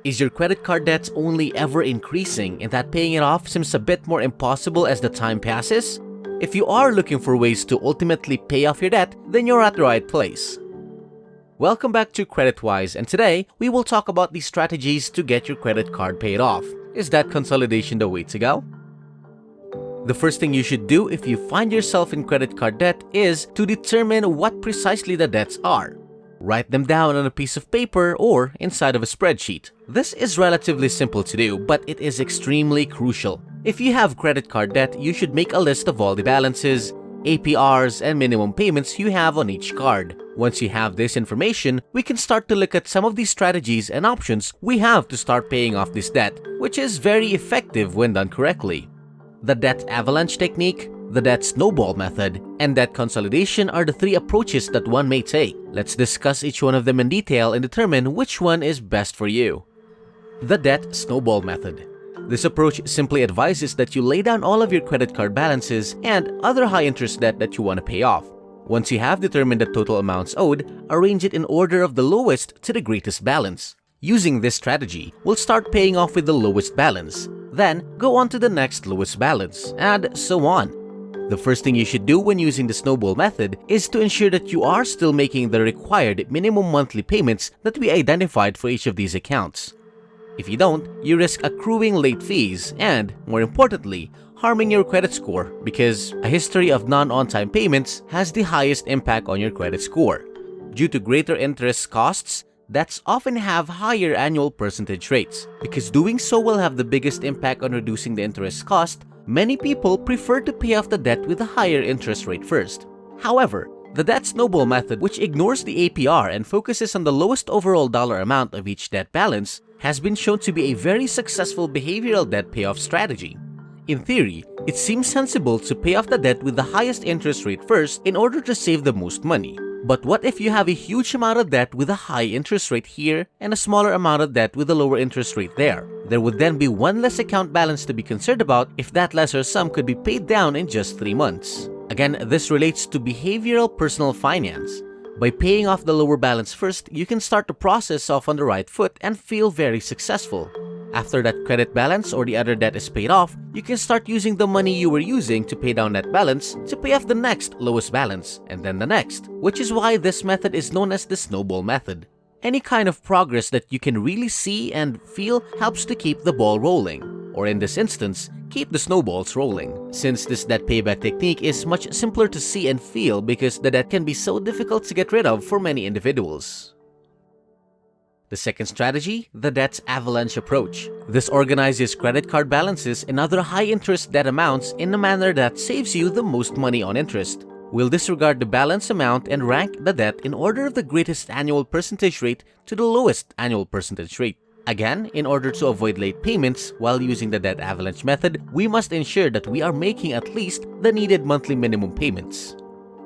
Is your credit card debts only ever increasing and that paying it off seems a bit more impossible as the time passes? If you are looking for ways to ultimately pay off your debt, then you're at the right place. Welcome back to CreditWise, and today we will talk about the strategies to get your credit card paid off. Is that consolidation the way to go? The first thing you should do if you find yourself in credit card debt is to determine what precisely the debts are. Write them down on a piece of paper or inside of a spreadsheet. This is relatively simple to do, but it is extremely crucial. If you have credit card debt, you should make a list of all the balances, APRs, and minimum payments you have on each card. Once you have this information, we can start to look at some of these strategies and options we have to start paying off this debt, which is very effective when done correctly. The debt avalanche technique, the debt snowball method, and debt consolidation are the three approaches that one may take. Let's discuss each one of them in detail and determine which one is best for you. The debt snowball method. This approach simply advises that you lay down all of your credit card balances and other high-interest debt that you want to pay off. Once you have determined the total amounts owed, arrange it in order of the lowest to the greatest balance. Using this strategy, we'll start paying off with the lowest balance, then go on to the next lowest balance, and so on. The first thing you should do when using the snowball method is to ensure that you are still making the required minimum monthly payments that we identified for each of these accounts. If you don't, you risk accruing late fees and, more importantly, harming your credit score because a history of non-on-time payments has the highest impact on your credit score. Due to greater interest costs, debts often have higher annual percentage rates. Because doing so will have the biggest impact on reducing the interest cost, many people prefer to pay off the debt with a higher interest rate first. However, the debt snowball method, which ignores the APR and focuses on the lowest overall dollar amount of each debt balance, has been shown to be a very successful behavioral debt payoff strategy. In theory, it seems sensible to pay off the debt with the highest interest rate first in order to save the most money. But what if you have a huge amount of debt with a high interest rate here and a smaller amount of debt with a lower interest rate there? There would then be one less account balance to be concerned about if that lesser sum could be paid down in just 3 months. Again, this relates to behavioral personal finance. By paying off the lower balance first, you can start the process off on the right foot and feel very successful. After that credit balance or the other debt is paid off, you can start using the money you were using to pay down that balance to pay off the next lowest balance, and then the next, which is why this method is known as the snowball method. Any kind of progress that you can really see and feel helps to keep the ball rolling, or in this instance, keep the snowballs rolling. Since this debt payback technique is much simpler to see and feel because the debt can be so difficult to get rid of for many individuals. The second strategy, the debt avalanche approach. This organizes credit card balances and other high-interest debt amounts in a manner that saves you the most money on interest. We'll disregard the balance amount and rank the debt in order of the greatest annual percentage rate to the lowest annual percentage rate. Again, in order to avoid late payments while using the debt avalanche method, we must ensure that we are making at least the needed monthly minimum payments.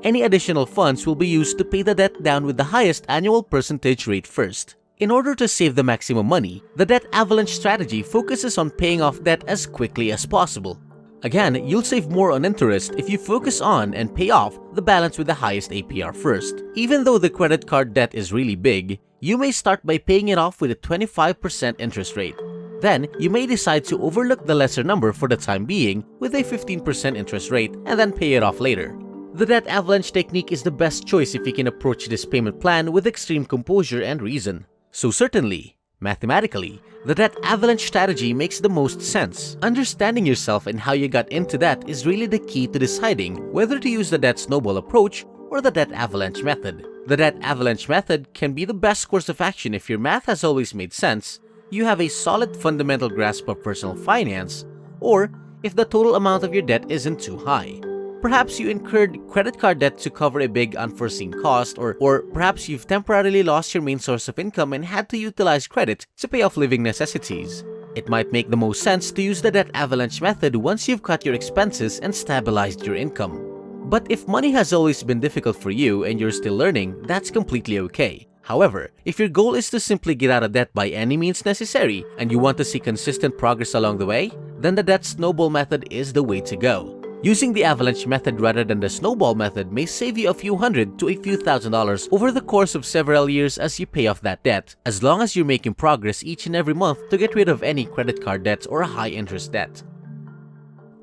Any additional funds will be used to pay the debt down with the highest annual percentage rate first. In order to save the maximum money, the debt avalanche strategy focuses on paying off debt as quickly as possible. Again, you'll save more on interest if you focus on and pay off the balance with the highest APR first. Even though the credit card debt is really big, you may start by paying it off with a 25% interest rate. Then, you may decide to overlook the lesser number for the time being with a 15% interest rate and then pay it off later. The debt avalanche technique is the best choice if you can approach this payment plan with extreme composure and reason. So certainly, mathematically, the debt avalanche strategy makes the most sense. Understanding yourself and how you got into debt is really the key to deciding whether to use the debt snowball approach or the debt avalanche method. The debt avalanche method can be the best course of action if your math has always made sense, you have a solid fundamental grasp of personal finance, or if the total amount of your debt isn't too high. Perhaps you incurred credit card debt to cover a big unforeseen cost, or perhaps you've temporarily lost your main source of income and had to utilize credit to pay off living necessities. It might make the most sense to use the debt avalanche method once you've cut your expenses and stabilized your income. But if money has always been difficult for you and you're still learning, that's completely okay. However, if your goal is to simply get out of debt by any means necessary and you want to see consistent progress along the way, then the debt snowball method is the way to go. Using the Avalanche method rather than the snowball method may save you a few hundred to a few $1,000s over the course of several years as you pay off that debt, as long as you're making progress each and every month to get rid of any credit card debts or high-interest debt.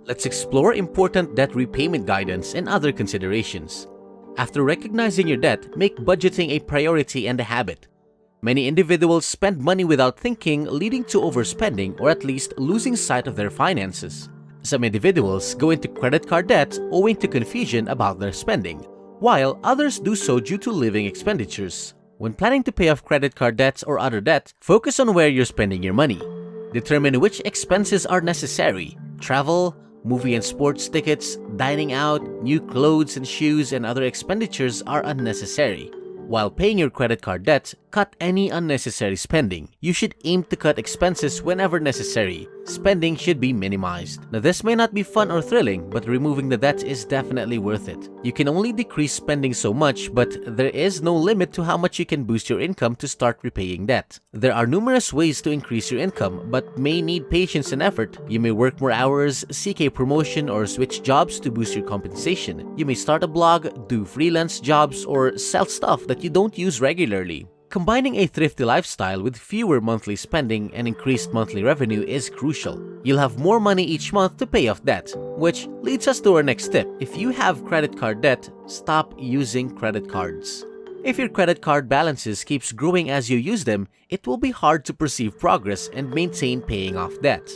Let's explore important debt repayment guidance and other considerations. After recognizing your debt, make budgeting a priority and a habit. Many individuals spend money without thinking, leading to overspending or at least losing sight of their finances. Some individuals go into credit card debt owing to confusion about their spending, while others do so due to living expenditures. When planning to pay off credit card debts or other debt, focus on where you're spending your money. Determine which expenses are necessary: travel, movie and sports tickets, dining out, new clothes and shoes, and other expenditures are unnecessary. While paying your credit card debt, cut any unnecessary spending. You should aim to cut expenses whenever necessary. Spending should be minimized. Now, this may not be fun or thrilling, but removing the debt is definitely worth it. You can only decrease spending so much, but there is no limit to how much you can boost your income to start repaying debt. There are numerous ways to increase your income, but may need patience and effort. You may work more hours, seek a promotion, or switch jobs to boost your compensation. You may start a blog, do freelance jobs, or sell stuff that you don't use regularly. Combining a thrifty lifestyle with fewer monthly spending and increased monthly revenue is crucial. You'll have more money each month to pay off debt, which leads us to our next tip. If you have credit card debt, stop using credit cards. If your credit card balances keeps growing as you use them, it will be hard to perceive progress and maintain paying off debt.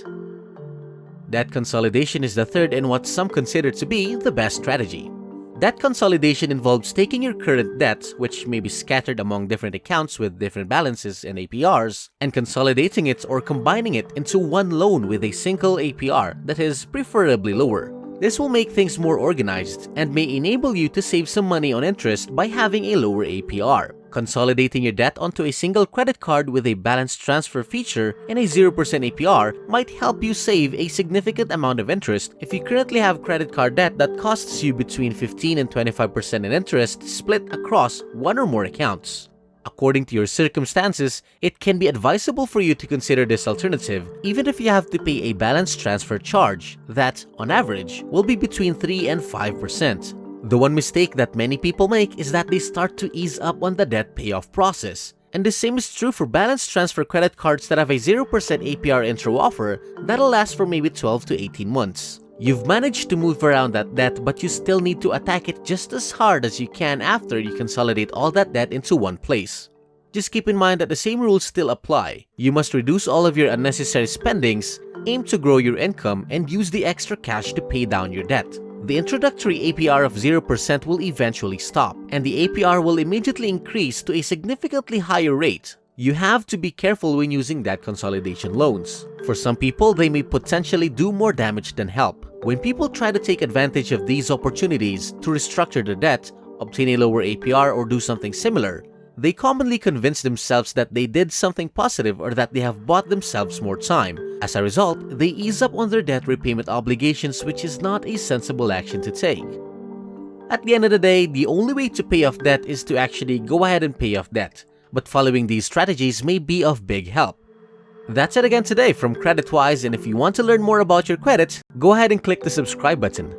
Debt consolidation is the third and what some consider to be the best strategy. Debt consolidation involves taking your current debt, which may be scattered among different accounts with different balances and APRs, and consolidating it or combining it into one loan with a single APR that is preferably lower. This will make things more organized and may enable you to save some money on interest by having a lower APR. Consolidating your debt onto a single credit card with a balance transfer feature and a 0% APR might help you save a significant amount of interest if you currently have credit card debt that costs you between 15 and 25% in interest split across one or more accounts. According to your circumstances, it can be advisable for you to consider this alternative even if you have to pay a balance transfer charge that, on average, will be between 3 and 5%. The one mistake that many people make is that they start to ease up on the debt payoff process. And the same is true for balance transfer credit cards that have a 0% APR intro offer that'll last for maybe 12 to 18 months. You've managed to move around that debt, but you still need to attack it just as hard as you can after you consolidate all that debt into one place. Just keep in mind that the same rules still apply. You must reduce all of your unnecessary spendings, aim to grow your income, and use the extra cash to pay down your debt. The introductory APR of 0% will eventually stop, and the APR will immediately increase to a significantly higher rate. You have to be careful when using debt consolidation loans. For some people, they may potentially do more damage than help. When people try to take advantage of these opportunities to restructure their debt, obtain a lower APR, or do something similar, they commonly convince themselves that they did something positive or that they have bought themselves more time. As a result, they ease up on their debt repayment obligations, which is not a sensible action to take. At the end of the day, the only way to pay off debt is to actually go ahead and pay off debt, but following these strategies may be of big help. That's it again today from CreditWise, and if you want to learn more about your credit, go ahead and click the subscribe button.